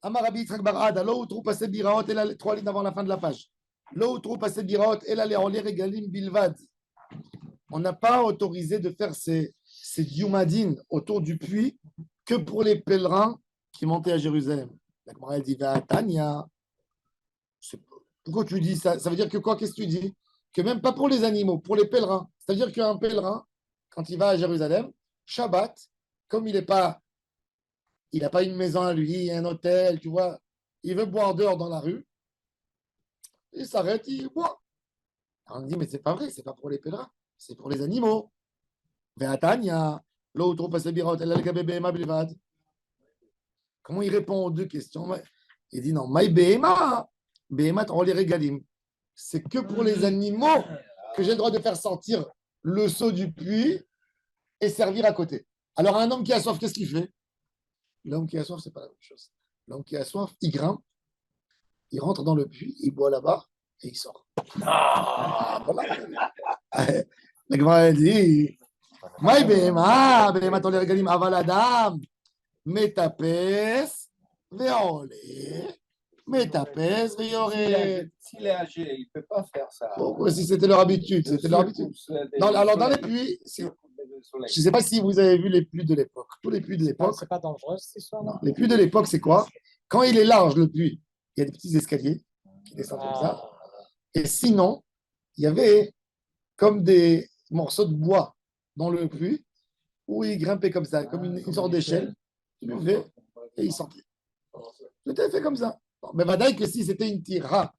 Amarabi Yitzhak Barada, là où trouve passer Biraot, et là, 3 lignes avant la fin de la page. Là où trouve passer Biraot, et là, les Regalim Bilvad. On n'a pas autorisé de faire ces diumadines autour du puits que pour les pèlerins qui montaient à Jérusalem. La Gemara dit Tania. Pourquoi tu dis ça? Ça veut dire que quoi? Qu'est-ce que tu dis? Que même pas pour les animaux, pour les pèlerins. C'est-à-dire qu'un pèlerin, quand il va à Jérusalem, Shabbat, comme il n'a pas une maison à lui, un hôtel, tu vois, il veut boire dehors dans la rue, il s'arrête, il boit. On dit, mais c'est pas vrai, c'est pas pour les pèlerins, c'est pour les animaux. Comment il répond aux deux questions? Il dit non, my behema, behema les régalim. C'est que pour les animaux que j'ai le droit de faire sortir le seau du puits et servir à côté. Alors un homme qui a soif, qu'est-ce qu'il fait? L'homme qui a soif, c'est pas la même chose. L'homme qui a soif, il grimpe, il rentre dans le puits, il boit là-bas et il sort. La Gemara dit my behema, behema les régalim, aval adam. Metapes, veole, metapes, veore. S'il est âgé, il ne peut pas faire ça. Pourquoi? Si c'était leur habitude, c'était leur habitude. Alors dans les puits, je ne sais pas si vous avez vu les puits de l'époque. Tous les puits de l'époque. C'est pas dangereux cette histoire, non? Les puits de l'époque, c'est quoi? Quand il est large le puits, il y a des petits escaliers qui descendent comme ça. Et sinon, il y avait comme des morceaux de bois dans le puits où il grimpait comme ça, comme une sorte d'échelle. Il buvait et il sortait. C'était fait comme ça. Bon, mais vadaï que si c'était une tira,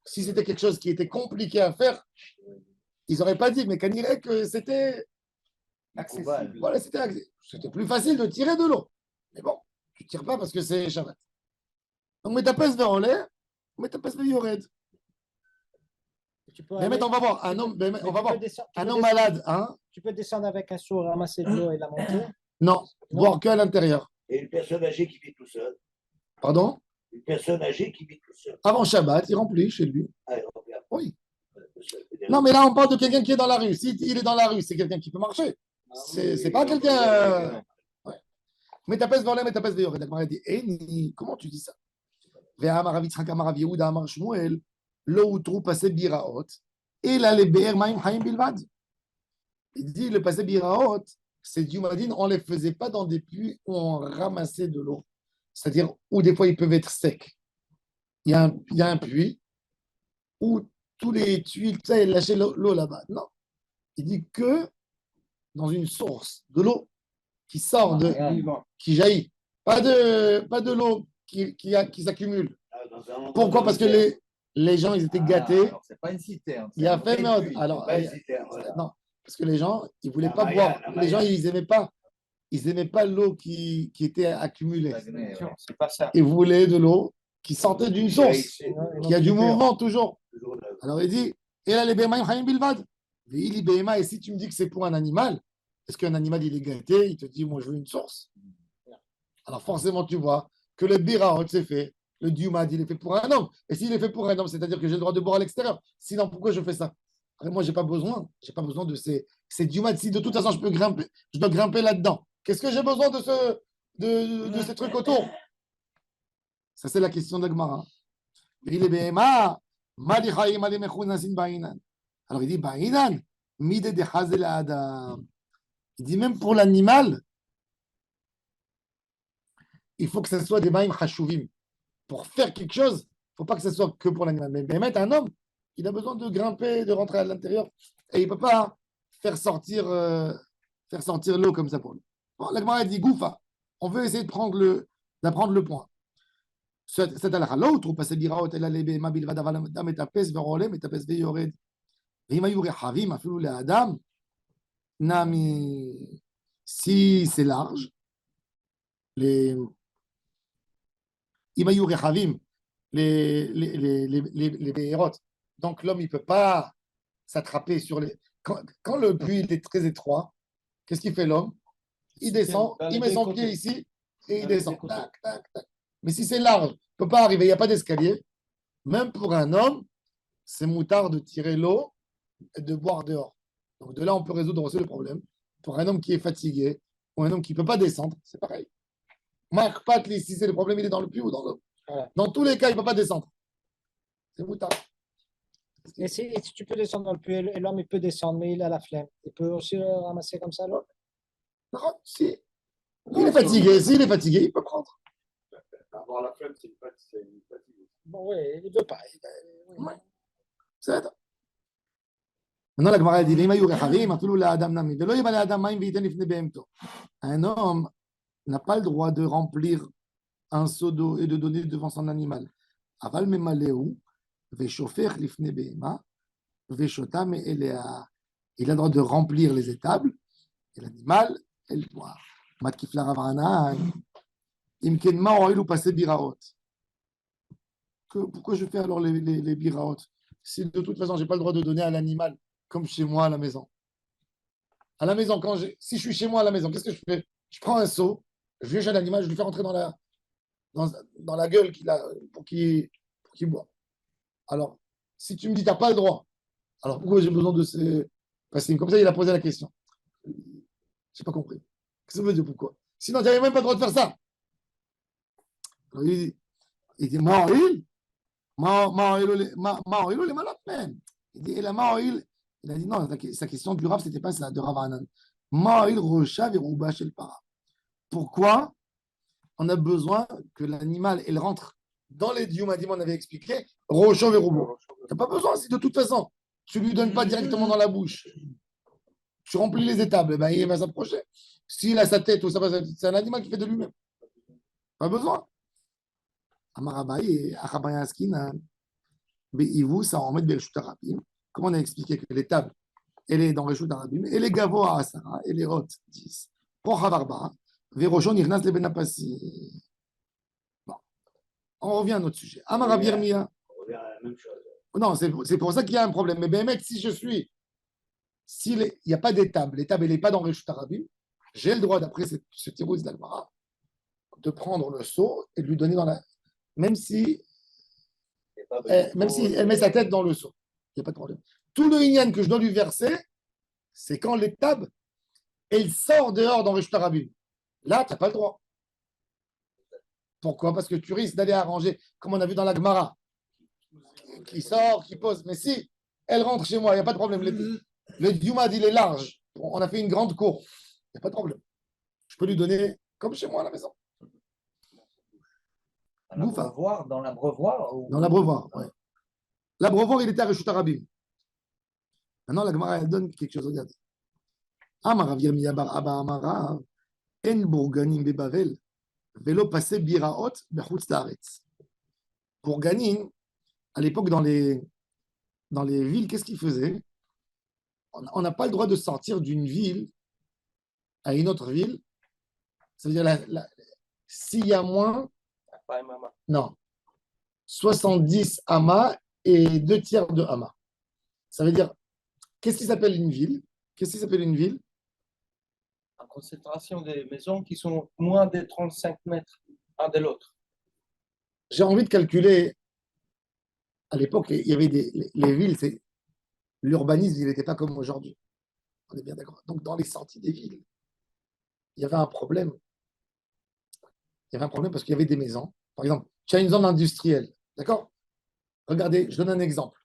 si c'était quelque chose qui était compliqué à faire, ils n'auraient pas dit, mais qu'on dirait que c'était accessible. Voilà, c'était plus facile de tirer de l'eau. Mais bon, tu ne tires pas parce que c'est Shabbat. Donc, metapes verolé, metapes veyored. Mais maintenant, on va voir un homme, un homme malade. Hein? Tu peux descendre avec un seau, ramasser de l'eau et la monter? Non, boire que à l'intérieur. Et une personne âgée qui vit tout seul. Pardon? Une personne âgée qui vit tout seul. Avant Shabbat, il remplit chez lui. Ah, il remplit. Oui. Non, mais là, on parle de quelqu'un qui est dans la rue. Si il est dans la rue, c'est quelqu'un qui peut marcher. C'est pas quelqu'un. Ouais. Metapes volé, metapes veyored. La Gemara dit, comment tu dis ça? Ve'amar Rav Yitzchak amar Rav Yehuda amar Shmuel, lo utru pasé biraot, et là les be'er maim haim bilvad. Il dit, le pasé biraot, ces diumadines, on ne les faisait pas dans des puits où on ramassait de l'eau. C'est-à-dire où des fois ils peuvent être secs. Il y a un puits où tous les tuiles, tu sais, lâchaient l'eau là-bas. Non. Il dit que dans une source de l'eau qui sort, qui jaillit. Pas de l'eau qui s'accumule. Pourquoi? Parce que les gens, ils étaient gâtés. C'est pas une citerne. Il y a fait mode. Alors, non. Parce que les gens, ils ne voulaient pas boire. Les gens, ils n'aimaient pas l'eau qui était accumulée. C'est pas ça. Ils voulaient de l'eau qui sortait d'une source, qui a du mouvement toujours. Alors il dit, et là les bémaïm chaim bilvad. Et si tu me dis que c'est pour un animal, est-ce qu'un animal il est gâté, il te dit, moi je veux une source? Alors forcément tu vois que le biraot c'est fait, le diumad il est fait pour un homme. Et s'il est fait pour un homme, c'est-à-dire que j'ai le droit de boire à l'extérieur. Sinon pourquoi je fais ça? Après, moi, je n'ai pas besoin de ces diumades. Si de toute façon, je dois grimper là-dedans. Qu'est-ce que j'ai besoin de ces trucs autour? Ça, c'est la question de Gemara. Alors, il dit, Ba'inan, mide de hazel adam. Il dit, même pour l'animal, il faut que ce soit des ma'im chashuvim. Pour faire quelque chose, il ne faut pas que ce soit que pour l'animal. Mais mettre un homme, il a besoin de grimper, de rentrer à l'intérieur, et il ne peut pas faire sortir l'eau comme ça pour lui. Bon, la Gemara dit Goufa, on veut essayer d'apprendre le point. C'est à la l'autre, passer biraot, elle a les mabil vadaval dam et tapes verolem et tapes veyored. Vimayure havim, afilou le adam, nami. Si c'est large, les Imayure havim, les béhérotes. Donc l'homme, il ne peut pas s'attraper sur les. Quand le puits est très étroit, qu'est-ce qu'il fait l'homme? Il descend, il met son pied ici et il descend. Tac, tac, tac. Mais si c'est large, il ne peut pas arriver, il n'y a pas d'escalier. Même pour un homme, c'est moutard de tirer l'eau et de boire dehors. Donc de là, on peut résoudre aussi le problème. Pour un homme qui est fatigué ou un homme qui ne peut pas descendre, c'est pareil. Marc Patli, si c'est le problème, il est dans le puits ou dans l'eau. Voilà. Dans tous les cas, il ne peut pas descendre. C'est moutard. Et si tu peux descendre dans le puits, et l'homme il peut descendre, mais il a la flemme. Il peut aussi le ramasser comme ça, l'autre. Non, si. Il est fatigué. S'il est fatigué, il peut prendre. Avoir la flemme, c'est une fatigue. Bon, oui, il ne veut pas. Oui. Ouais. C'est ça. Maintenant, la Gemara dit, "Lima yurechavim, afilou la'adam nami, velo yiba la'adam mayim v'yiten lifnei behemto." Un homme n'a pas le droit de remplir un seau d'eau et de donner devant son animal. Aval memaleu, ve'shofer lifnei behema, ve'shota me'elea. Il a le droit de remplir les étables et l'animal, elle boit. Matkif la Ravanan, imken ma'oil ou passer biraot. Pourquoi je fais alors les biraot si de toute façon, je n'ai pas le droit de donner à l'animal comme chez moi à la maison. À la maison, si je suis chez moi à la maison, qu'est-ce que je fais? Je prends un seau, je vais chez l'animal, je lui fais rentrer dans la gueule pour qu'il boit. Alors, si tu me dis que tu n'as pas le droit, alors pourquoi j'ai besoin de ces... Parce que comme ça, il a posé la question. Je n'ai pas compris. Qu'est-ce que ça veut dire pourquoi? Sinon, tu n'avais même pas le droit de faire ça. Alors, il dit, Ma'oil, les malades même. Il dit, il a dit non, sa question du Rav, ce n'était pas ça, de Rav Hanan. Ma'oil rocha verouba chez le para. Pourquoi on a besoin que l'animal il rentre dans les diomadim, on avait expliqué, rocha verouba. Tu n'as pas besoin, si de toute façon, tu ne lui donnes pas directement dans la bouche. Tu remplis les étables, ben, il va s'approcher. S'il a sa tête ou ça, c'est un animal qui fait de lui-même. Pas besoin. Amarabaï et Achabayaskina, Be'ivou, ça en met Bereshut Arabim. Comme on a expliqué que les tables, elle est dans Bereshut Arabim, et les Gavo à Asara, et les Rot 10. Pour Havarba, Veroshon, Irnas le Benapassi. Bon, on revient à notre sujet. Amarabir Mia. On revient à la même chose. Non, c'est pour ça qu'il y a un problème. Mais ben, mec, s'il n'y a pas d'étable, l'étable, elle n'est pas dans Bereshut Arabim, j'ai le droit, d'après ce tirouz d'Almara, de prendre le seau et de lui donner dans la. Même si elle met sa tête dans le seau. Il n'y a pas de problème. Tout le inyan que je dois lui verser, c'est quand l'étable, elle sort dehors dans Reshut Harabim. Là, tu n'as pas le droit. Pourquoi? Parce que tu risques d'aller arranger, comme on a vu dans la Gemara, qui sort, qui pose. Mais si elle rentre chez moi, il n'y a pas de problème. Le Dioumad, il est large. On a fait une grande cour. Il n'y a pas de problème. Je peux lui donner comme chez moi à la maison. Dans l'abreuvoir Dans l'abreuvoir, oui. L'abreuvoir, il était à Reshut Harabim. Maintenant, la Gemara, elle donne quelque chose. Regardez. Amarav Yirmiya bar Abba Amara, En Bourganim bebavel, vélo passé biraot bechutz laaretz. Bourganim, à l'époque, dans les villes, qu'est-ce qu'ils faisaient? On n'a pas le droit de sortir d'une ville à une autre ville. Ça veut dire, s'il y a moins, non, 70 amas et 2 tiers de amas. Ça veut dire, qu'est-ce qui s'appelle une ville? Qu'est-ce qui s'appelle une ville? En concentration des maisons qui sont moins de 35 mètres un de l'autre. J'ai envie de calculer. À l'époque, il y avait les villes, l'urbanisme, il n'était pas comme aujourd'hui. On est bien d'accord. Donc, dans les sorties des villes, il y avait un problème. Il y avait un problème parce qu'il y avait des maisons. Par exemple, tu as une zone industrielle. D'accord? Regardez, je donne un exemple.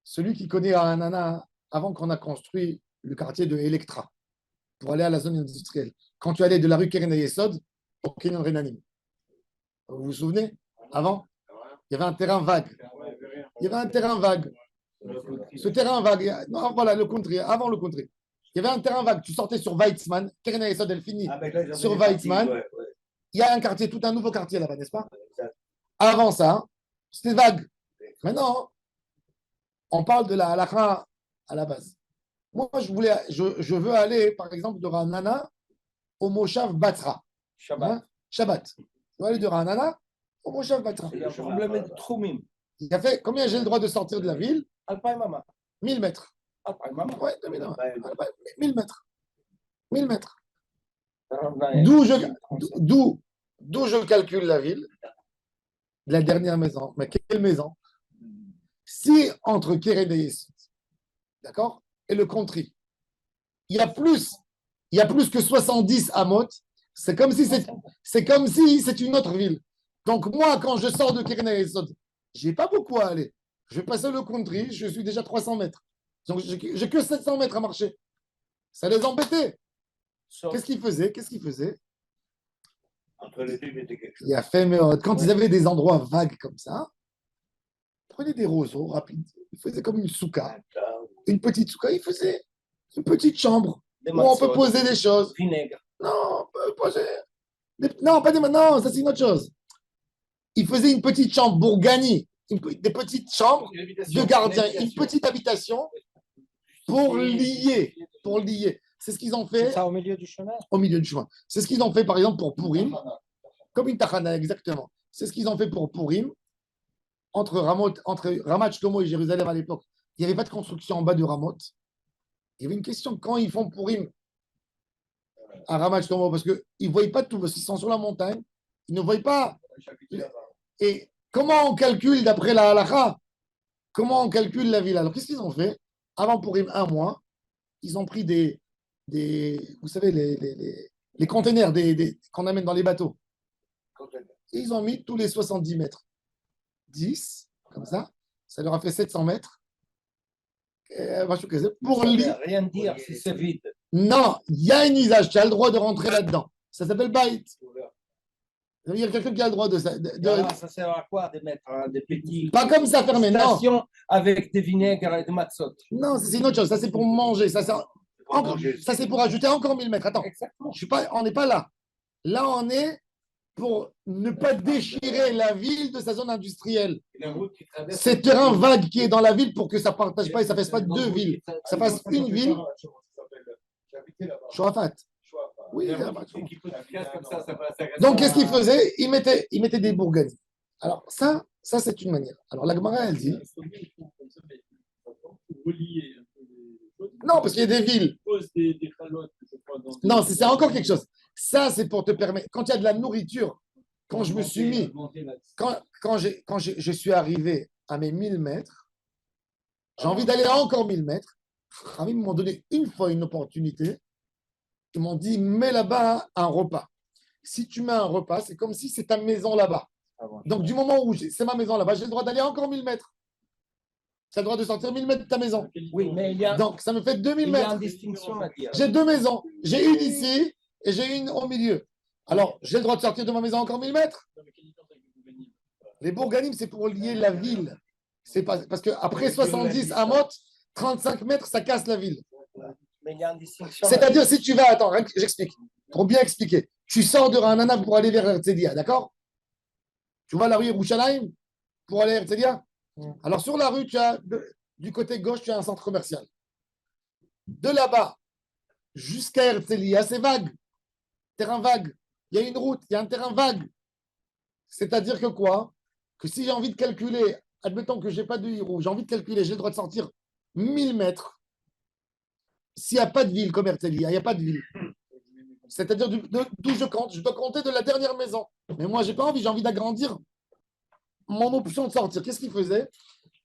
Celui qui connaît Anana avant qu'on a construit le quartier de Electra pour aller à la zone industrielle. Quand tu allais de la rue Keren Yesod au Kenyon Renanim. Vous vous souvenez? Avant, il y avait un terrain vague. Il y avait un terrain vague. Ce terrain vague, non, voilà, le country, avant le country. Il y avait un terrain vague. Tu sortais sur Weizmann. Keren Yesod, elle finit sur Weizmann. Il y a un quartier, tout un nouveau quartier là-bas, n'est-ce pas? Avant ça, c'était vague. Maintenant, on parle de la halakha à la base. Moi, je veux aller, par exemple, de Ranana au Moshav Batra. Shabbat. Shabbat. Je veux aller de Ranana au Moshav Batra. Il y a un problème de Troumim. Il a fait combien j'ai le droit de sortir de la ville? Alpay Mama. 1000 mètres. Alpay Mama. Ouais, 1000 mètres. 1000 mètres. D'où je calcule la ville, la dernière maison. Mais quelle maison? Si entre Keren et Yesod, d'accord, et le country, il y a plus que 70 amot, C'est comme si c'est une autre ville. Donc, moi, quand je sors de Kirne Yesod, je n'ai pas beaucoup à aller. Je vais passer le country, je suis déjà 300 mètres. Donc, j'ai que 700 mètres à marcher. Ça les embêtait. Qu'est-ce qu'ils faisaient? Entre les deux, il mettait quelque chose. Il a fait, mais quand ils avaient des endroits vagues comme ça, ils prenaient des roseaux rapides. Ils faisaient comme une souka. Une petite souka. Ils faisaient une petite chambre Des où on peut matzot, poser des choses. vinaigre. Non, on peut poser. Non, pas des. Non, ça c'est une autre chose. Ils faisaient une petite chambre Bourgani, des petites chambres de gardiens, une petite habitation pour lier. C'est ce qu'ils ont C'est fait ça au milieu du chemin. au milieu du chemin. C'est ce qu'ils ont fait, par exemple, pour Pourim, comme une tachana, exactement. C'est ce qu'ils ont fait pour Pourim, entre Ramat Shlomo et Jérusalem à l'époque. Il n'y avait pas de construction en bas de Ramoth. Il y avait une question quand ils font Pourim à Ramat Shlomo, parce qu'ils ne voyaient pas tout, parce qu'ils sont sur la montagne, ils ne voient pas. Et comment on calcule d'après la halakha? Comment on calcule la ville? Alors, qu'est-ce qu'ils ont fait? Avant Pourim, un mois, ils ont pris vous savez, les containers qu'on amène dans les bateaux. Et ils ont mis tous les 70 mètres. 10, comme ça leur a fait 700 mètres. Pour Ça lui. veut rien dire si c'est vide. Non, il y a un usage, tu as le droit de rentrer là-dedans. Ça s'appelle Baït. Il y a quelqu'un qui a le droit de ça. Alors, ça sert à quoi de mettre des petits Pas comme ça fermé, non. stations avec des vinaigres et des matzot? Non, c'est une autre chose. Ça, c'est pour manger. Ça, c'est pour ajouter encore 1000 mètres. Attends, Exactement. on n'est pas là. Là, on est pour ne pas déchirer la ville de sa zone industrielle. C'est terrain vague qui est dans la ville pour que ça ne partage pas et ça ne fasse pas deux villes. Ça fasse une ville. Shorafat. Oui, donc, qu'est-ce qu'il faisait? Il mettait des bourgades. Alors, ça c'est une manière. Alors, la Gemara, elle dit. Non, parce qu'il y a des villes. Non, c'est encore quelque chose. Ça, c'est pour te permettre. Quand il y a de la nourriture, quand je me suis mis. Quand je suis arrivé à mes 1000 mètres, j'ai envie d'aller à encore 1000 mètres. Ils m'ont donné une fois une opportunité. Ils m'ont dit, mets là-bas un repas. Si tu mets un repas, c'est comme si c'est ta maison là-bas. Donc, du moment où c'est ma maison là-bas, j'ai le droit d'aller encore 1000 mètres. Tu as le droit de sortir 1000 mètres de ta maison. Oui, mais il y a, donc, ça me fait 2000 il y a mètres. une distinction à dire. J'ai deux maisons. J'ai une ici et j'ai une au milieu. Alors, j'ai le droit de sortir de ma maison encore 1000 mètres. Les bourganimes, c'est pour lier la ville. C'est pas, parce qu'après 70 à Mot, 35 mètres, ça casse la ville. Mais il y a une distinction. C'est-à-dire, si tu vas, attends, j'explique. Pour bien expliquer, tu sors de Ranana pour aller vers Herzliya, d'accord? Tu vois la rue Yerushalayim pour aller à Herzliya? Alors, sur la rue, du côté gauche, tu as un centre commercial. De là-bas jusqu'à Herzliya, c'est vague. Terrain vague. Il y a une route, il y a un terrain vague. C'est-à-dire que quoi? Que si j'ai envie de calculer, admettons que je n'ai pas de Hirou, j'ai envie de calculer, j'ai le droit de sortir 1000 mètres. S'il n'y a pas de ville comme Herzliya, il n'y a pas de ville. C'est-à-dire d'où je compte, je dois compter de la dernière maison. Mais moi, je n'ai pas envie, j'ai envie d'agrandir mon option de sortir. Qu'est-ce qu'ils faisaient?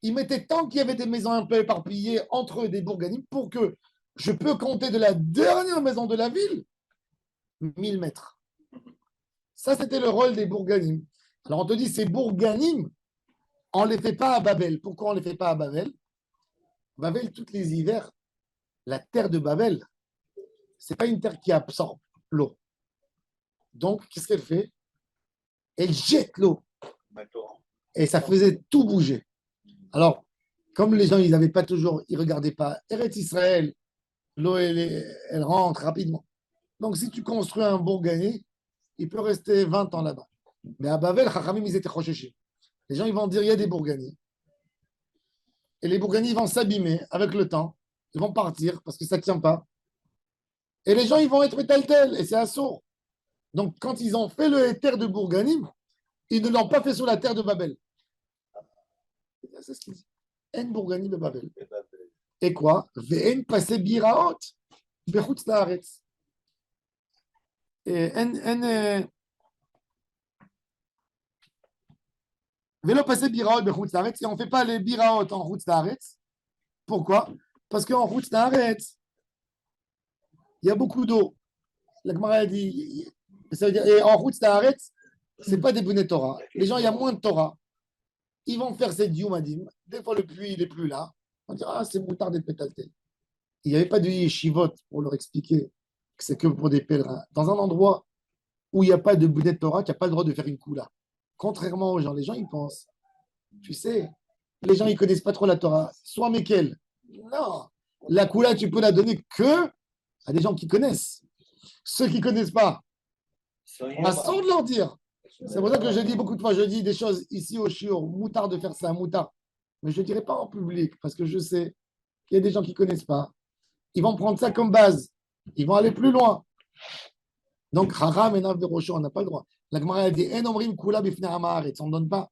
Ils mettaient tant qu'il y avait des maisons un peu éparpillées entre eux, des bourganimes, pour que je peux compter de la dernière maison de la ville 1000 mètres. Ça, c'était le rôle des bourganimes. Alors, on te dit, ces bourganimes, on ne les fait pas à Babel. Pourquoi on ne les fait pas à Babel? Babel, tous les hivers, la terre de Babel, ce n'est pas une terre qui absorbe l'eau. Donc, qu'est-ce qu'elle fait? Elle jette l'eau. Et ça faisait tout bouger. Alors, comme les gens, ils n'avaient pas toujours, ils ne regardaient pas Eretz Israël, l'eau, elle rentre rapidement. Donc, si tu construis un bourgani, il peut rester 20 ans là-bas. Mais à Babel, Chachamim, ils étaient chochés. Les gens, ils vont dire, il y a des bourganis. Et les bourganis, ils vont s'abîmer avec le temps. Ils vont partir parce que ça ne tient pas. Et les gens, ils vont être métal-tel. Et c'est assourd. Donc, quand ils ont fait le terre de bourganim, ils ne l'ont pas fait sur la terre de Babel. C'est ce qu'il dit. En bourganim de Babel. Et quoi? Ve'en passé biraot bechutz laaretz. Et Vélo passé biraot bechutz laaretz. Et on ne fait pas les biraot en chutz laaretz. Pourquoi? Parce qu'en chutz laaretz, il y a beaucoup d'eau. La Gemara a dit, Ça veut dire, et en route, ça arrête, c'est pas des bonnets Torah. Les gens, il y a moins de Torah. Ils vont faire cette Yumadim. Des fois, le puits, il n'est plus là. On dira, ah, c'est moutard d'être pétalté. Il n'y avait pas de yeshivot pour leur expliquer que c'est que pour des pèlerins. Dans un endroit où il n'y a pas de boudet Torah, qui n'a pas le droit de faire une koula. Contrairement aux gens, les gens, ils pensent, tu sais, les gens, ils ne connaissent pas trop la Torah. Soit Mekel. Non. La koula, tu peux la donner que à des gens qui connaissent. Ceux qui ne connaissent pas, à sans de leur dire. C'est pour ça que je dis beaucoup de fois, je dis des choses ici au shiur, moutard de faire ça, moutard. Mais je ne dirai pas en public, parce que je sais qu'il y a des gens qui ne connaissent pas. Ils vont prendre ça comme base. Ils vont aller plus loin. Donc, Haram et Nav de Rocho, on n'a pas le droit. La Gemara a dit, En omrim kula bifnei hamaretz. On ne donne pas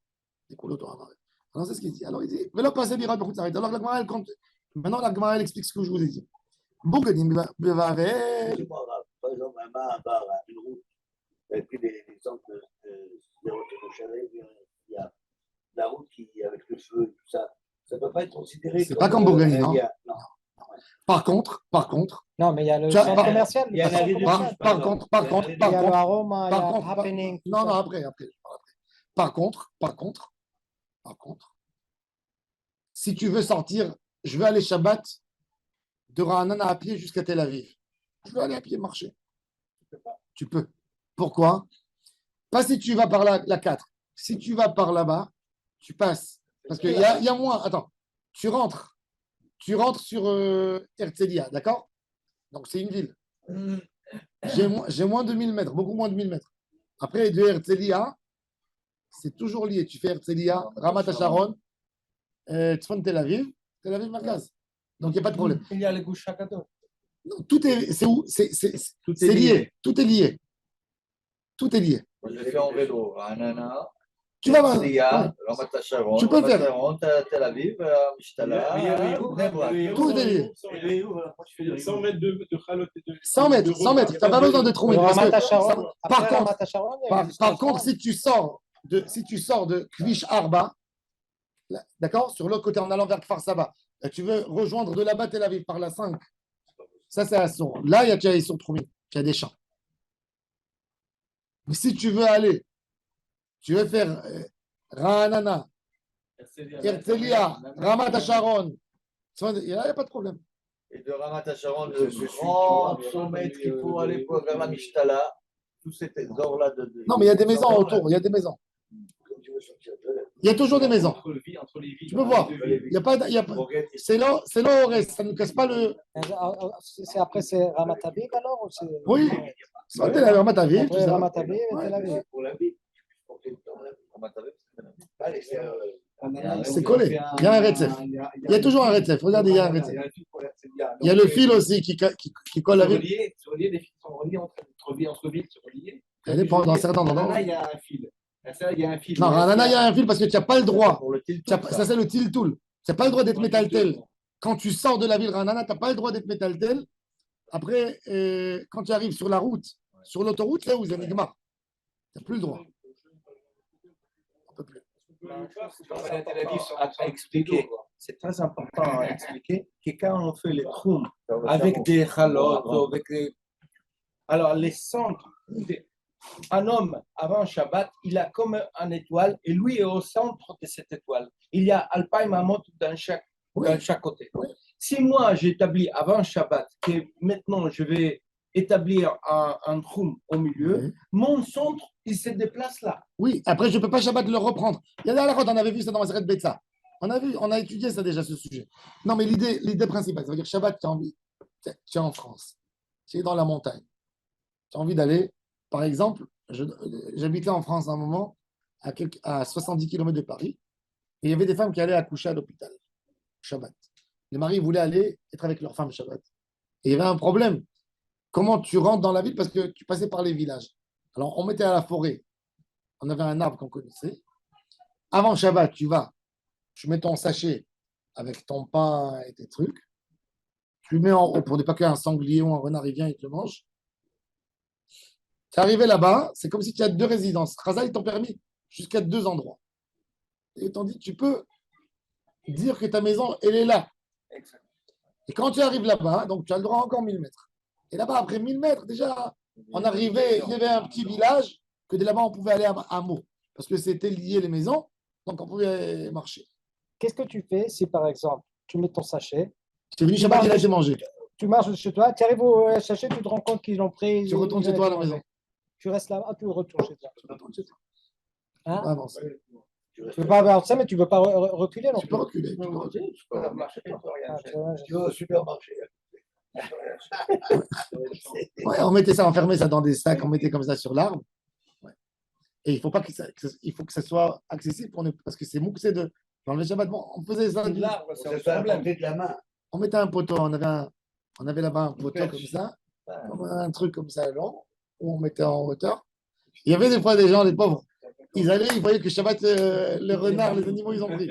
des koulots au hamaretz. Alors, c'est ce qu'il dit. Alors, il dit, Velo passer birat bechutz haaretz. Alors, la Gemara, elle compte. Maintenant, la Gemara, elle explique ce que je vous ai dit. Bougadim bevavel. Par exemple, un bar, une route, et puis des exemples de routes de chalet, il y a la route qui, avec le feu, tout ça. Ça ne peut pas être considéré. C'est pas comme Bourgogne, non? Non. Par contre, Non, mais il y a le Tu as- centre par- commercial. il y a le centre un avis de- commercial. par contre, Il y a le aroma, il y par a contre, happening. tout non, ça. non, après. Par contre, si tu veux sortir, je veux aller Shabbat de Ra'anana à pied jusqu'à Tel Aviv. Je veux aller à pied marcher. Tu peux. Pourquoi? Pas si tu vas par la 4. Si tu vas par là-bas, tu passes. Parce qu'il y a moins. Attends, tu rentres sur Herzliya, d'accord? Donc c'est une ville. J'ai moins de 1000 mètres, beaucoup moins de 1000 mètres. Après, de Herzliya, c'est toujours lié. Tu fais Herzliya, Ramat HaSharon, Tzfon Tel Aviv, Merkaz. Donc il n'y a pas de problème. Il y a le Gush HaKadosh. Non, tout est, c'est où? C'est Tout c'est lié. Tout est lié. Tout est lié. Moi, je l'ai fait en vélo. Ra'anana, Tu vas Herzliya, ouais. Ramat HaSharon, Tu peux le faire. Sharon, Tel Aviv, Mishtala, Bnei Brak. Tout est lié. 100 mètres de Khalot et de. 100 mètres, 100 mètres. Tu n'as pas besoin de trop. Le Parce Ramat que- HaSharon, par après contre- Ramat HaSharon, il y a Par, une par station. contre, si tu sors de Kvish Arba, là, d'accord, sur l'autre côté en allant vers Kfar Saba, et tu veux rejoindre de là-bas Tel Aviv par la 5, ça c'est à son. Là, il y a déjà sur Troumi, il y a des champs. Mais si tu veux aller, tu veux faire Ra'anana, Herzliya, Ramat HaSharon, il n'y a pas de problème. Et de Ramat HaSharon, le grand sommet qu'il faut aller vers la Mishtala, tous ces ordres-là de. Non, mais il y a des maisons autour, il y a des maisons. Il y a toujours des maisons. Entre les villes. Tu peux voir. Il y a pas, il y a pas- c'est là au reste, ça ne casse pas le. Après, c'est Ramat Aviv alors ou c'est... Oui, c'est pas Tel Aviv, Ramat Aviv, tout Après ça. Ramat Aviv et Tel Aviv. Pour la vie. Ramat Aviv, Allez, C'est collé. Il y a un Retzef. Il y a toujours un Retzef. Regardez, il y a un Retzef. Il y a le fil aussi qui colle avec. Les fils sont reliés entre villes, sont reliés. Elle est dans certains endroits. Là, il y a un fil. Ça, il y a un fil. Non, Ranana, il y a un fil parce que tu n'as pas le droit. pour le tilt. Ça, c'est le tiltoul. Tu n'as pas le droit d'être métaltel. Quand tu sors de la ville Ranana, tu n'as pas le droit d'être métaltel. Après, quand tu arrives sur la route, sur l'autoroute, là où c'est Nigmar, tu n'as plus le droit. On peut plus. À expliquer. C'est très important à expliquer que quand on fait les troums avec des chalotes, avec des... Alors, les centres, un homme avant Shabbat, il a comme une étoile et lui est au centre de cette étoile. Il y a Alpaï Mamot dans chaque côté. Si moi j'établis avant Shabbat que maintenant je vais établir un troum au milieu, mon centre il se déplace là. Oui, après, je ne peux pas Shabbat le reprendre. Il y a la on avait vu ça dans Maseret Betsa. On a étudié ça déjà, ce sujet. Non, mais l'idée principale, ça veut dire Shabbat, tu as envie. Tu es en France. Tu es dans la montagne. Tu as envie d'aller, par exemple, j'habitais en France à un moment, à 70 km de Paris, et il y avait des femmes qui allaient accoucher à l'hôpital, Shabbat. Les maris voulaient aller être avec leur femme Shabbat. Et il y avait un problème. Comment tu rentres dans la ville parce que tu passais par les villages. Alors, on mettait à la forêt. On avait un arbre qu'on connaissait. Avant Shabbat, tu mets ton sachet avec ton pain et tes trucs. Tu le mets en haut pour ne pas qu'un sanglier ou un renard il vient et te le mange. Tu es arrivé là-bas, c'est comme si tu as 2 résidences. Raza, ils t'ont permis jusqu'à 2 endroits. Et ils t'ont dit, tu peux dire que ta maison, elle est là. Et quand tu arrives là-bas, donc tu as le droit encore 1000 mètres. Et là-bas, après 1000 mètres, déjà, On arrivait, il y avait un petit village que de là-bas on pouvait aller à Meaux parce que c'était lié les maisons, donc on pouvait marcher. Qu'est-ce que tu fais si, par exemple, tu mets ton sachet, J'étais venu Shabbat, il a été mangé. tu marches chez toi, tu arrives au sachet, tu te rends compte qu'ils l'ont pris. Tu retournes ils chez ont toi à été la maison. mangés. Tu restes là-bas, tu retournes chez toi. Tu retournes chez toi. Hein? Pas avancer. Tu ne peux pas avancer, mais tu ne veux pas reculer non Tu plus. peux reculer. Tu peux reculer. Tu peux marcher, toi, rien. Ah, tu vois, Tu vas au supermarché. Ouais, on mettait ça, on fermait ça dans des sacs, on mettait comme ça sur l'arbre. Ouais. Et il faut pas il faut que ça soit accessible pour nous, parce que c'est mouxé de. Dans le Shabbat, bon, on faisait ça. L'arbre, On c'est se un fait à problème. portée de la main. On mettait un poteau, on avait là-bas un poteau perche. comme ça, comme un truc comme ça long, où on mettait en hauteur. Il y avait des fois des gens, les pauvres, ils allaient, ils voyaient que Shabbat, les renards, les animaux, ils ont pris.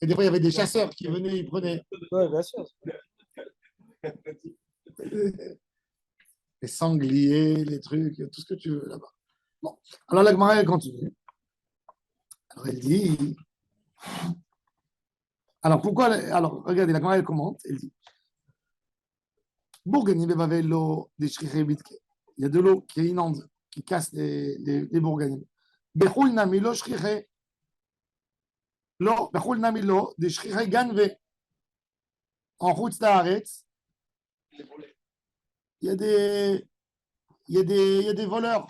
Et des fois, il y avait des chasseurs qui venaient, ils prenaient Oui, bien sûr. les sangliers, les trucs, tout ce que tu veux là-bas. Bon, alors la Gemara, elle continue. Alors elle dit. Alors pourquoi. Alors regardez, la Gemara, elle commente. Elle dit Bourgani bebavello des shrichebitke. Il y a de l'eau qui inonde, qui casse les bourganim. Bechul nami lo shriche. Lo, bechul nami lo des shriche ganve. En route d'Aaretz. Il y a des voleurs.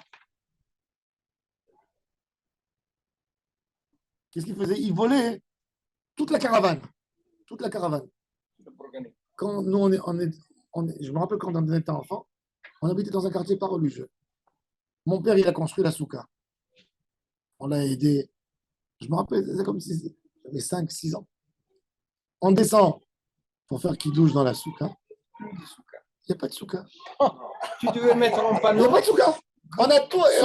Qu'est-ce qu'ils faisaient? Ils volaient toute la caravane. Toute la caravane. Quand nous, je me rappelle quand on était enfant, on habitait dans un quartier pas religieux. Mon père, il a construit la souka. On l'a aidé. Je me rappelle, c'est comme si j'avais 5-6 ans. On descend pour faire kidouche dans la souka. Il n'y a pas de souka. Tu devais mettre en Il n'y a panneau. pas de souka. On a tout. Et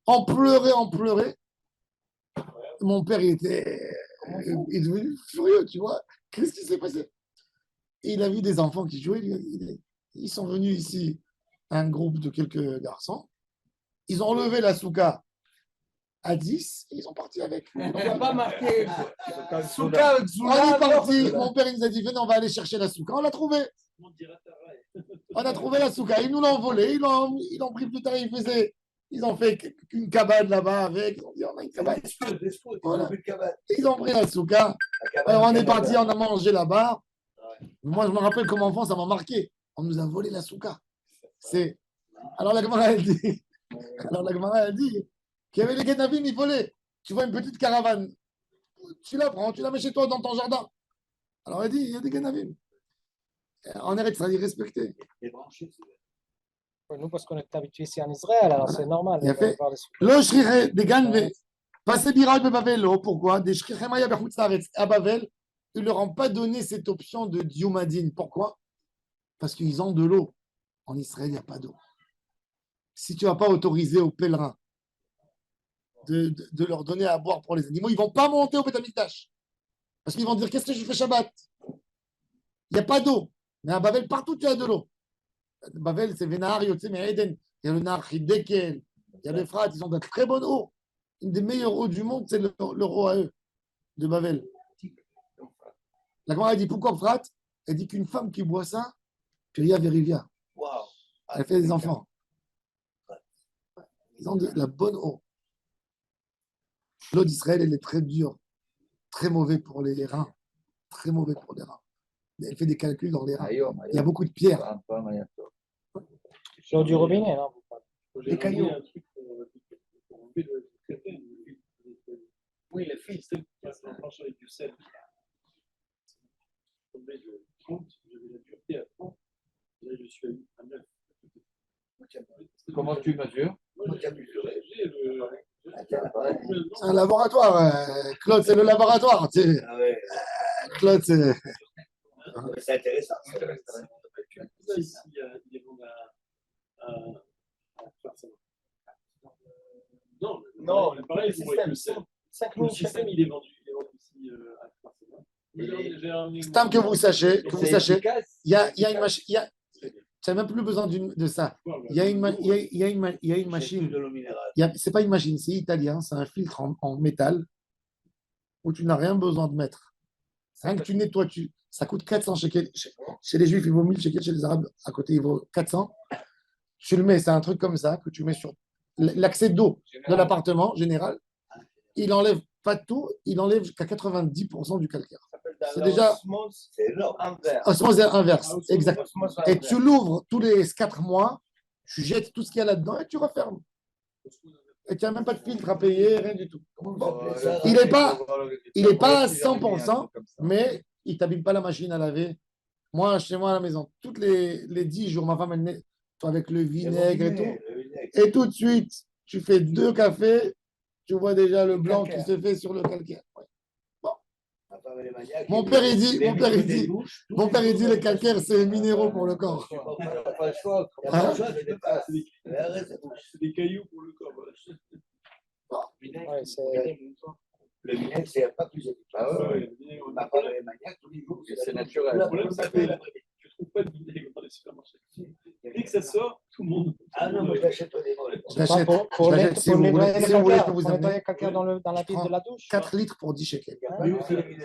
on pleurait. Mon père, il est devenu furieux, tu vois. Qu'est-ce qui s'est passé? Et il a vu des enfants qui jouaient. Ils sont venus ici, un groupe de quelques garçons. Ils ont levé la souka à 10 et ils sont partis avec. Il n'y a pas marqué Souka avec On Zula. est parti. Mon père, il nous a dit venez, on va aller chercher la souka. On l'a trouvée. On a trouvé la souka. Ils nous l'ont volée. Ils l'ont pris plus tard. Ils ont fait une cabane là-bas avec. Ils ont dit on a une cabane. Voilà. Ils ont pris la souka. Alors on est parti, on a mangé là-bas. Moi, je me rappelle comme enfant, ça m'a marqué. On nous a volé la souka. Alors la Gemara, elle dit qu'il y avait les Genavim, ils volaient. Tu vois une petite caravane. Tu la prends, tu la mets chez toi dans ton jardin. Alors elle dit, il y a des Genavim. En Eretz, ça dit respecter. Nous, parce qu'on est habitué ici en Israël, alors c'est normal. Il a fait Lo shriche des ganve. Passez biraj de Babel. Pourquoi? Des shriche maya bechutz laaretz. À Babel, ils ne leur ont pas donné cette option de Dioumadine. Pourquoi? Parce qu'ils ont de l'eau. En Israël, il n'y a pas d'eau. Si tu ne vas pas autoriser aux pèlerins de leur donner à boire pour les animaux, ils ne vont pas monter au Beth Amikdash. Parce qu'ils vont dire qu'est-ce que je fais Shabbat? Il n'y a pas d'eau. Mais à Babel, partout, tu as de l'eau. Babel, c'est Vénahar, Yotze, mais Eden. Il y a le Nahar Hidekel, il y a l'Euphrate, ils ont de très bonnes eaux. Une des meilleures eaux du monde, c'est leur eau à eux, de Babel. La Gemara dit pourquoi Euphrate? Elle dit qu'une femme qui boit ça, Piria Verivia. Elle fait des enfants. Ils ont de la bonne eau. L'eau d'Israël, elle est très dure, très mauvais pour les reins. Très mauvais pour les reins. Elle fait des calculs dans les reins. Il y a beaucoup de pierres. Sur du robinet, non? Des cailloux. Oui, le fils. Avec du sel. J'avais la dureté à 30. Là, je suis à 9. Comment tu mesures? C'est un laboratoire. Claude, c'est le laboratoire. Tu sais. Claude, c'est. C'est intéressant. Non, pareil, le système. Le système, il est vendu. Il est vendu ici à Barcelone. Stam que vous sachiez, il y a une machine. Tu n'as même plus besoin de ça. Il y a une machine. C'est pas une machine, c'est italien. C'est un filtre en métal où tu n'as rien besoin de mettre. Rien que tu nettoies, ça coûte 400 shekels. Chez les Juifs, il vaut 1000 shekels. Chez les Arabes, à côté, il vaut 400. Tu le mets, c'est un truc comme ça que tu mets sur l'accès d'eau de l'appartement général. Il enlève pas tout, il enlève jusqu'à 90% du calcaire. C'est déjà osmose inverse, exact. Et tu l'ouvres tous les 4 mois, tu jettes tout ce qu'il y a là-dedans et tu refermes. Et tu n'as même pas de filtre à payer, rien du tout. Bon, il n'est pas à 100%, mais il ne t'abîme pas la machine à laver. Moi, chez moi à la maison, toutes les 10 jours, ma femme, elle nettoie avec le vinaigre et tout. Et tout de suite, tu fais 2 cafés, tu vois déjà le blanc qui se fait sur le calcaire. Ouais. Bon. Mon père, il dit, les calcaires, c'est minéraux pour le corps. Hein? C'est des cailloux pour le corps. Ouais, le vinaigre, c'est pas plus efficace. Ma femme, elle est maniaque tous les jours. C'est naturel. Le problème, c'est que tu ne trouves pas de vinaigre dans les supermarchés. Dès que ça sort, tout le monde. Ah non, moi j'achète au démol. J'achète. Pour Si vous voulez, que vous nettoyer amenez. quelqu'un dans la pile de la douche. 4 litres pour 10 shekels.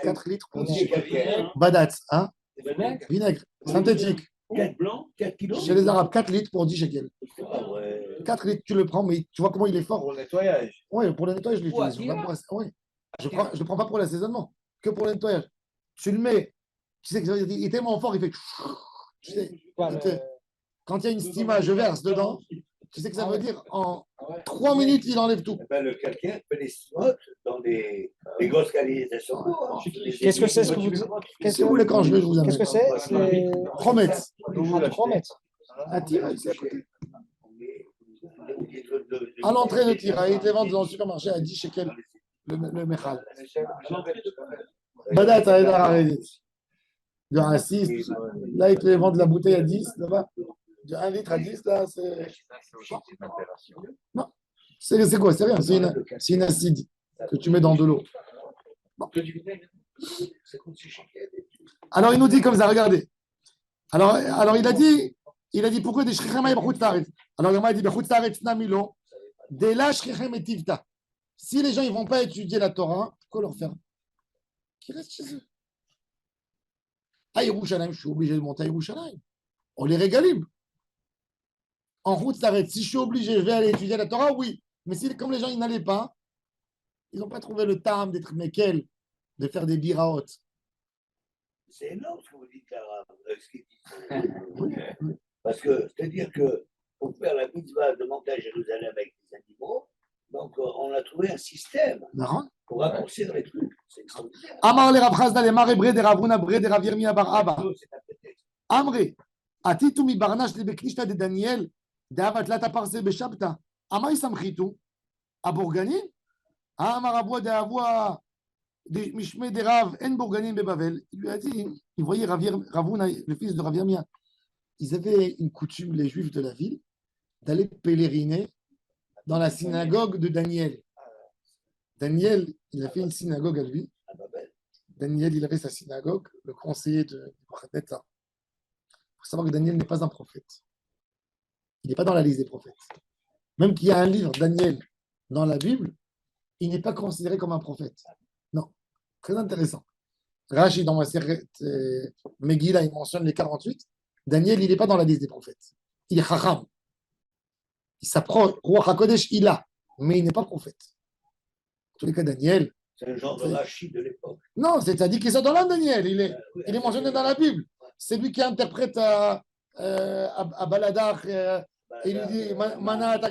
4 litres pour 10 Vinaigre. shekels. Badat, hein? Vinaigre. Vinaigre, synthétique. 4 blanc. 4 kilos. Chez les Arabes, 4 litres pour 10 shekels. C'est pas vrai. 4 litres, tu le prends, mais tu vois comment il est fort. Pour le nettoyage. Oui, pour le nettoyage, je l'utilise. Ouais. Je ne le prends pas pour l'assaisonnement, que pour le nettoyage. Tu le mets, tu sais qu'il est tellement fort, il fait. Tu sais, quand il y a une stima, je verse dedans. Tu sais que ça veut dire en 3 minutes, il enlève tout. Eh ben, le calcaire fait des stimotes dans les grosses canalisations. Qu'est-ce que c'est ce que vous dites? Si vous voulez, quand je vais, je vous amène. Qu'est-ce que c'est? Promet. Promet. À Tira, ici à côté. À l'entrée de Tira, il te les vend dans le supermarché à 10 shekels le Mechal. Badat, ça aide à arrêter. De 1 à 6. Là, ils te les vendent la bouteille à 10, là-bas. De 1 litre à 10, là, c'est. Non. C'est quoi? C'est rien. C'est une acide que tu mets dans de l'eau. Bon. Alors, il nous dit comme ça, regardez. Alors il a dit pourquoi des shchichem et b'chutz la'aretz. Alors il m'a dit b'chutz la'aretz namilo, de la shchichem et tivta. Si les gens ils vont pas étudier la Torah, quoi leur faire? Qu'ils restent chez eux. À Yerushalayim, je suis obligé de monter à Yerushalayim. On les régalim. En route la'aretz, si je suis obligé, je vais aller étudier la Torah, oui. Mais si comme les gens ils n'allaient pas, ils n'ont pas trouvé le tam d'être mekel, de faire des biraot. C'est énorme ce que vous dites, Clara. Parce que c'est-à-dire que pour faire la mitzvah de monter à Jérusalem avec des animaux, donc on a trouvé un système pour raccourcir les trucs. C'est extraordinaire. Amar le Rav Chazda le Mare Bre de Ravuna Bre de Rav Yirmiyah bar Abba. Amre, atitu mi barnash le beknishta de Daniel, de avatlat aparse beshabta. Amar isamchitu, aborganin. Amar aboua de avoua. Mishme de Rav en Bourganim Bebavel, il lui a dit, il voyait Ravuna, le fils de Rav Yirmiyah, ils avaient une coutume, les Juifs de la ville, d'aller pèleriner dans la synagogue de Daniel. Daniel, il a fait une synagogue à lui. Daniel, il avait sa synagogue, le conseiller de Nebuchadnezzar. Il faut savoir que Daniel n'est pas un prophète. Il n'est pas dans la liste des prophètes. Même qu'il y a un livre, Daniel, dans la Bible, il n'est pas considéré comme un prophète. Non. Très intéressant. Rashi, dans ma série Megillah, il mentionne les 48. Daniel, il n'est pas dans la liste des prophètes. Il est Chacham. Il s'approche, Ruach HaKodesh, il a, mais il n'est pas prophète. En tous les cas, Daniel. C'est le genre de Rashi de l'époque. Non, c'est-à-dire qu'il est dans l'âme, Daniel. Il est mentionné dans la Bible. C'est lui qui interprète à Baladach. Il lui dit,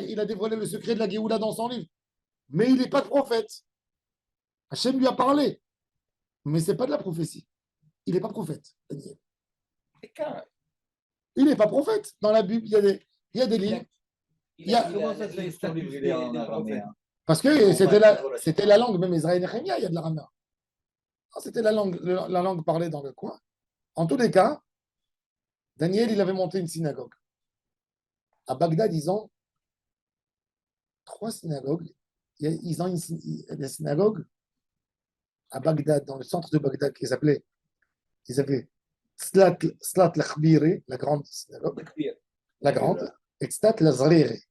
il a dévoilé le secret de la Géoula dans son livre. Mais il n'est pas de prophète. Hachem lui a parlé. Mais ce n'est pas de la prophétie. Il n'est pas prophète, Daniel. Il n'est pas prophète. Dans la Bible, il y a des livres. Comment ça se fait que ton livre il est en araméen? Parce que c'était la langue, même Israël et Néhémia, il y a de l'araméen. C'était la langue parlée dans le coin. En tous les cas, Daniel, il avait monté une synagogue. À Bagdad, ils ont 3 synagogues. Ils ont une synagogue à Bagdad, dans le centre de Bagdad, qui s'appelait, ils avaient Slat al-Khbiri, la grande synagogue, la grande, et Slat al-Zriri,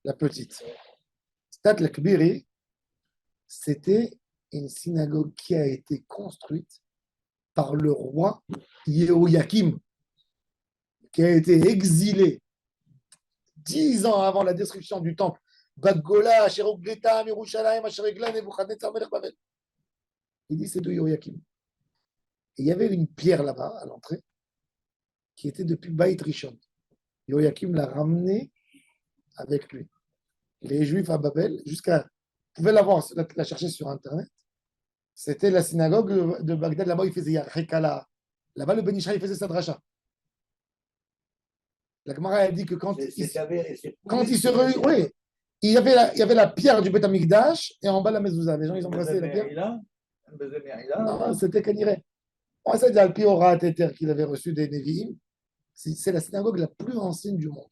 la petite. Slat al-Khbiri, c'était une synagogue qui a été construite par le roi Yehoyakim, qui a été exilé 10 ans avant la destruction du temple. Bagola, Asherogleta, Mirushalayim, Asheregla, Nebuchadnezzar, Melech Bavel. Il dit c'est de Yehoyakim. Et il y avait une pierre là-bas, à l'entrée, qui était depuis Baït Rishon. Yehoyakim l'a ramené avec lui. Les Juifs à Babel, vous pouvez la chercher sur Internet. C'était la synagogue de Bagdad. Là-bas, il faisait Yarhekala. Là-bas, le Ben Ishraï, il faisait sa dracha. La Gemara a dit que quand il se réunit, oui, il y avait la pierre du Beth Amikdash et en bas la mezouza. Les gens, ils ont placé la pierre. Non, c'était Kaniré. On sait déjà le Piora Teter qu'il avait reçu des Nevi'im. C'est la synagogue la plus ancienne du monde.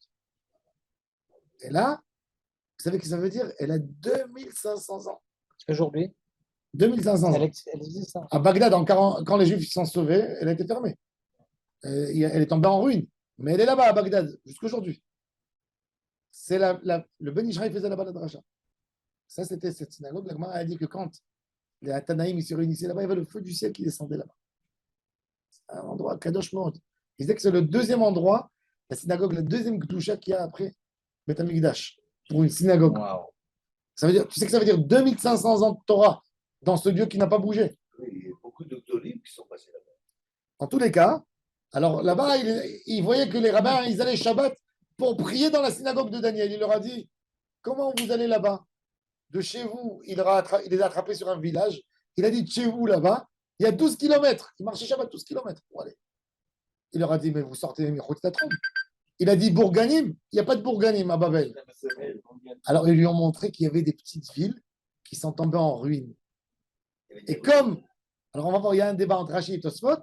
Et là, vous savez ce que ça veut dire? Elle a 2500 ans. Aujourd'hui, 2500 ans. elle existe. Hein. À Bagdad, quand les Juifs sont sauvés, elle a été fermée. Elle est tombée en ruine. Mais elle est là-bas à Bagdad, jusqu'aujourd'hui. C'est le Ben Ishraï faisait là-bas la dracha. Ça, c'était cette synagogue. La Gemara a dit que quand les Tanaïm se réunissaient là-bas, il y avait le feu du ciel qui descendait là-bas. C'est un endroit Kadosh Mod. Il disait que c'est le deuxième endroit, la synagogue, la deuxième Kedusha qu'il y a après Beth Amikdash, pour une synagogue. Wow. Ça veut dire, tu sais que ça veut dire 2500 ans de Torah dans ce Dieu qui n'a pas bougé. Oui, il y a beaucoup de Gdolim qui sont passés là-bas. En tous les cas, alors là-bas, il voyait que les rabbins, ils allaient Shabbat pour prier dans la synagogue de Daniel. Il leur a dit, comment vous allez là-bas? De chez vous, il les a attrapés sur un village. Il a dit, de chez vous là-bas, il y a 12 kilomètres. Il marchait Shabbat 12 kilomètres pour aller. Il leur a dit, mais vous sortez de trompe. Il a dit, Bourganim, il n'y a pas de Bourganim à Babel. Alors ils lui ont montré qu'il y avait des petites villes qui sont tombées en ruine. Et comme, alors on va voir, il y a un débat entre Rachid et Tosfot.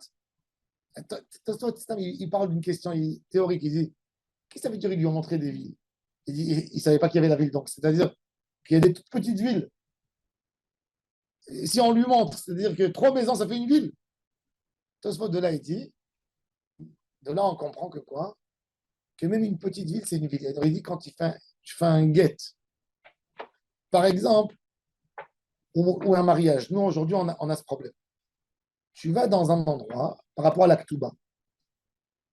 Tosfot, il parle d'une question théorique. Il dit, qu'est-ce que ça veut dire? Ils lui ont montré des villes. Il dit, il ne savait pas qu'il y avait la ville. Donc, c'est-à-dire qu'il y a des toutes petites villes. Et si on lui montre, c'est-à-dire que 3 maisons, ça fait une ville. Tosfot de là, il dit, de là, on comprend que quoi? Que même une petite ville, c'est une ville. Alors, il dit, quand tu fais un guet, par exemple, ou un mariage, nous, aujourd'hui, on a ce problème. Tu vas dans un endroit, par rapport à l'Aktouba,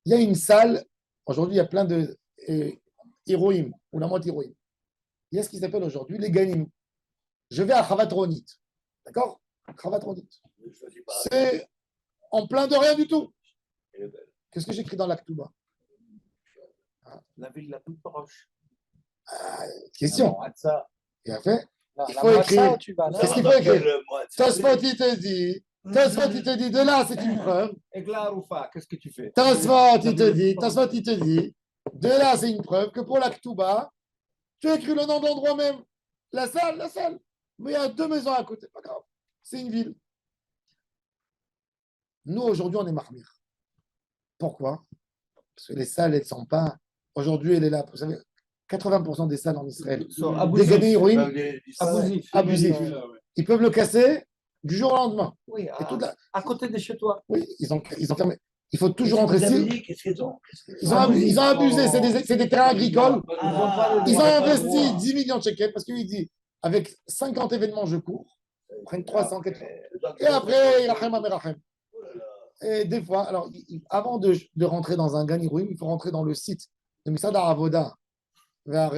il y a une salle, aujourd'hui, il y a plein de héroïmes, ou la moitié héroïmes. Il y a ce qui s'appelle aujourd'hui les ganim. Je vais à Chavatronit. D'accord? Chavatronit. C'est en plein de rien du tout. Qu'est-ce que j'écris dans l'Aktouba? La ville la plus proche. Question. Il a fait. Non, Il la faut écrire. Moitza, tu vas là. Qu'est-ce qu'il faut écrire? Tosfot, il te dit. Tosfot, il te dit, de là, c'est une preuve. Et Glaroufa, qu'est-ce que tu fais? Tosfot, il te dit, de là, c'est une preuve que pour la Ketouba, tu as écrit le nom de l'endroit même. La salle. Mais il y a 2 maisons à côté. Pas grave. C'est une ville. Nous, aujourd'hui, on est marmire. Pourquoi? Parce que les salles, elles ne sont pas. Aujourd'hui, elle est là. Vous savez, 80% des salles en Israël, des gagnés héroïnes, abusifs. Ils peuvent le casser du jour au lendemain. Oui, Et toute la- à côté de chez toi. Oui, ils ont fermé. Il faut toujours rentrer ici. Qu'est-ce qu'ils ont? Ils ont abusé. C'est des terrains agricoles. Ils ont investi investi 10 millions de shekels parce qu'ils disent avec 50 événements, je cours. Ils prennent 300, 400. Et après, Irachem Amerachem. Et des fois, alors, avant de rentrer dans un Ganirouim, il faut rentrer dans le site de Misada Avoda vers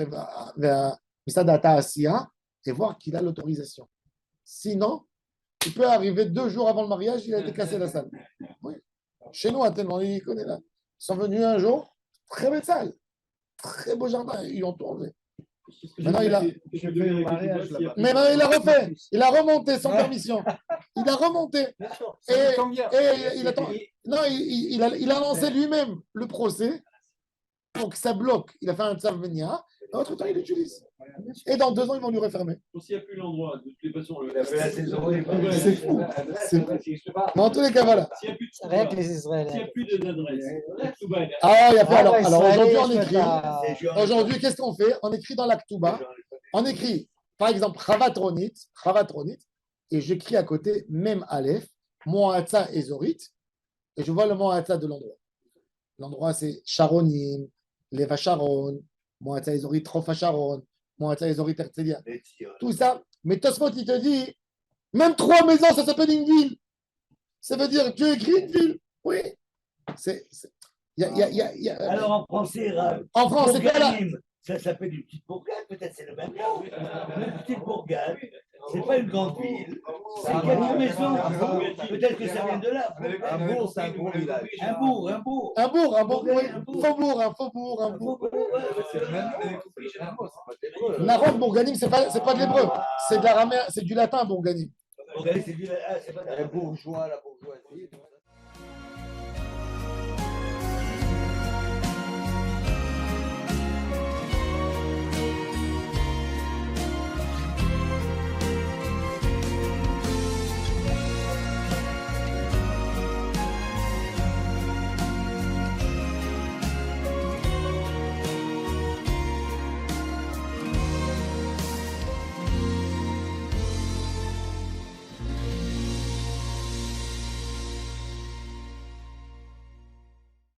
Misada Ta'asiya et voir qu'il a l'autorisation. Sinon, il peut arriver 2 jours avant le mariage, il a été cassé la salle. Oui. Chez nous, à tellement, il connaît là. Ils sont venus un jour, très belle salle, très beau jardin, ils ont tout enlevé. Maintenant, il a refait, il a remonté sans permission. Il a remonté. Et il attend. Non, il a lancé lui-même le procès pour que ça bloque. Il a fait un tsavenia. Entre temps, il l'utilise. Et dans 2 ans, ils vont lui refermer. S'il n'y a plus l'endroit, de toutes les façons, Il a fait la saison. C'est fou. Mais en tous les cas, voilà. s'il n'y a plus de Rien que Touba, les Israéliens. s'il n'y a plus d'adresse, la Touba, elle est- Ah, il y a fait. Alors Israël, aujourd'hui, on je écrit. vais pas- Aujourd'hui, qu'est-ce qu'on fait? On écrit dans l'Aktouba. On écrit, par exemple, Chavatronit, et j'écris à côté, même Aleph, Moatza et Zorit, et je vois le Moatza de l'endroit. L'endroit, c'est Sharonim, Leva Sharon, Moatza et Zorit, Trofa Sharon, Moatza et Zorit, Herzliya. Tout ça. Mais Tosfot, il te dit, même 3 maisons, ça s'appelle une ville. Ça veut dire Dieu écrit une ville. Oui. Alors en français, en France, c'est quoi là? Ça s'appelle une petite bourgade, peut-être c'est le même nom. Une petite bourgade, c'est pas une grande ville. C'est quelques maisons. Peut-être que ça vient de là. Un bourg, c'est un gros village. Un bourg. Un bourg, oui. Faubourg, un Un bourg. C'est le même mot, c'est pas d'hébreu. Narod, bourganim, c'est pas de l'hébreu. C'est de l'araméen, c'est du latin, bourganim. C'est du. Ah, c'est pas Les bourgeois, la bourgeoisie.